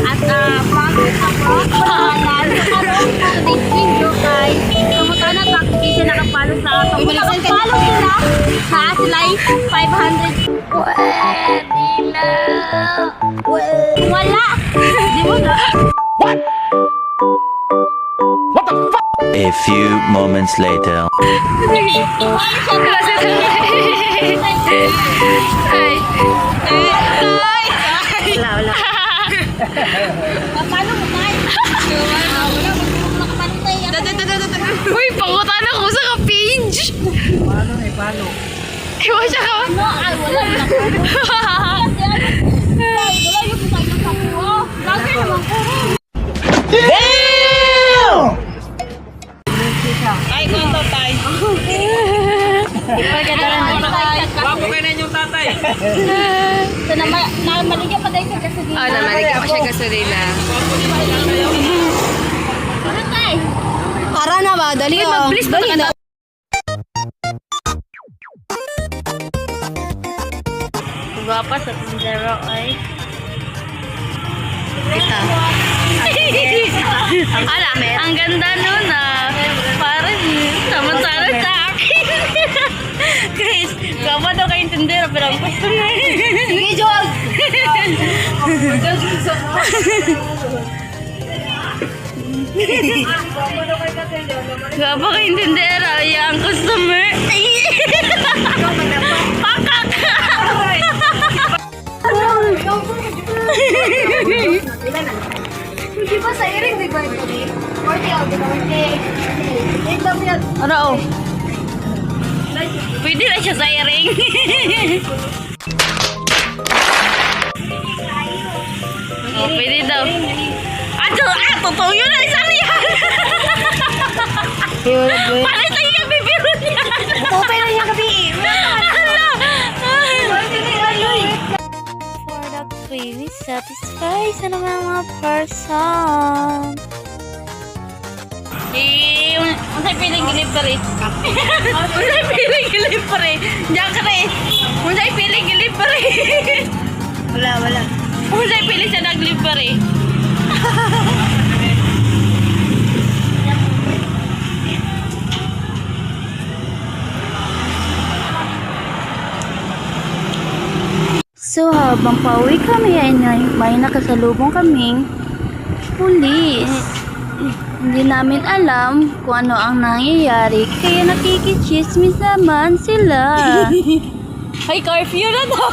At bago ako, karoon ko this video kay kamusta na kasi nakapalo sa ato. Kung nakapalo sila, sila ay 500. Pwede na. Wala. Di mo na. A few moments later. Wala. Paano mo tayo? Uy, pangutan ako sa ka-page. Paano? Ewan siya ka. Wala yung tayo sa kuha. Lagi naman ko. Ay, kwento tayo. Wapo kayo na yung tatay. So, maligyan pa tayo sa gasolina. Oh, namaligyan ko siya gasolina. Ano tayo? Para na ba? Dali Wait, mag-please Dali na. Guwapa sa Tindero ay. Ito. Ang ganda nun parang samantala sa akin. Chris, guwapa daw kayong Tindero pero ang gusto mo. Sige, Jog! Guwapa kayong Tindero, yung customer. Pakak! Hindi ba sa iring, di ba ito? 40 di ba? Ano? Pwede na siya sa iring. Oh, pwede daw. Totoo yun na isang yan. Palit lagi ka bibiro niya. Tupay na niya gabi. For the craving satisfied sa mga person. Unsay piling delivery? Unsay piling delivery? Diyan ka rin. Unsay piling delivery? Wala. Unsay piling sa nag-delivery? So habang pauwi kami ay may nakasalubong kaming huli. Hindi namin alam kung ano ang nangyayari kaya nakikichismis naman sila. Ay, curfew na daw!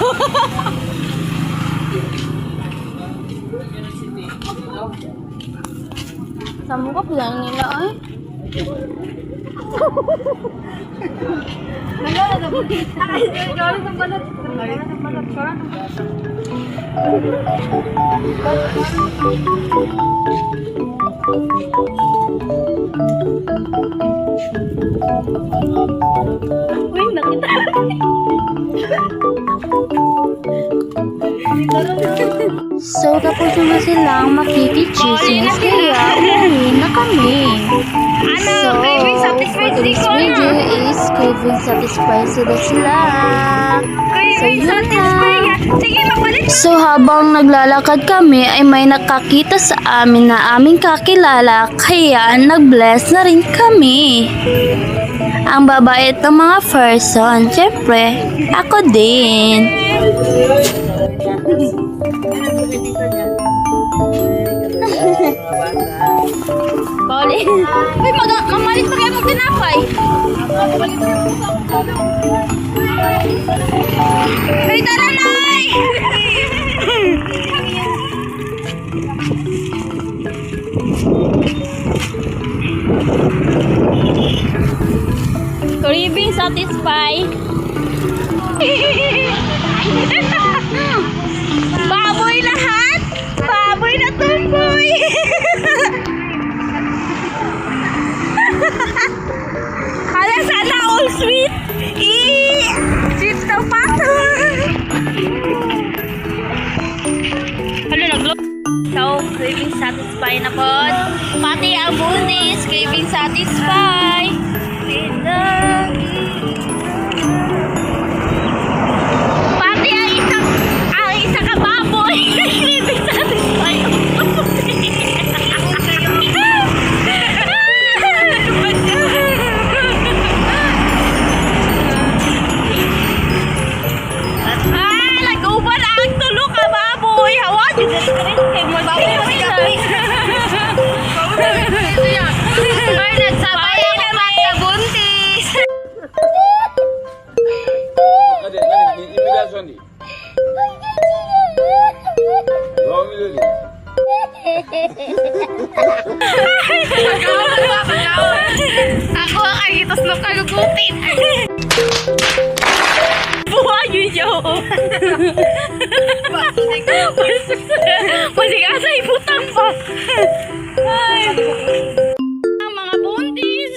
Saan mo ka pala nila ay? Uy, nakita. So, tapos na silang makikichismis kaya umuwi na kami. So, for today's video is craving satisfied sila. So, yun na. So, habang naglalakad kami ay may nakakita sa amin na aming kakilala kaya nag-bless na rin kami. Ang babait ng mga person, syempre, ako din. Pauline, uy, mamalit pa kayo mong tinapay. Ay, tara, Nay! Craving satisfied. Baboy lahat! Baboy na tumboy! Hala, sana all sweet! Sweet na pato! Hala, naglo. So, craving satisfied na po. Pati ang bunis, craving satisfied. Pati ang isa ka baboy, craving satisfied. Sunday. Long Lily. Ako ang kagitos ng kalugupit. Buhay yun yun. Maligasa ibutang pa. Ay. Ang mga buntis.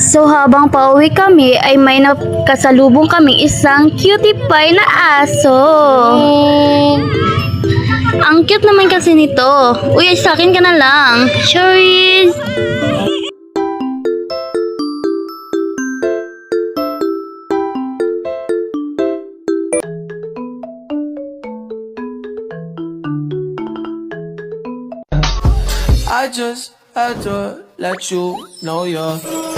So habang pauwi kami ay may nakasalubong kaming isang cutie pie na aso. Ang cute naman kasi nito. Uy, sa akin ka na lang. Cheers! I just had to let you know you're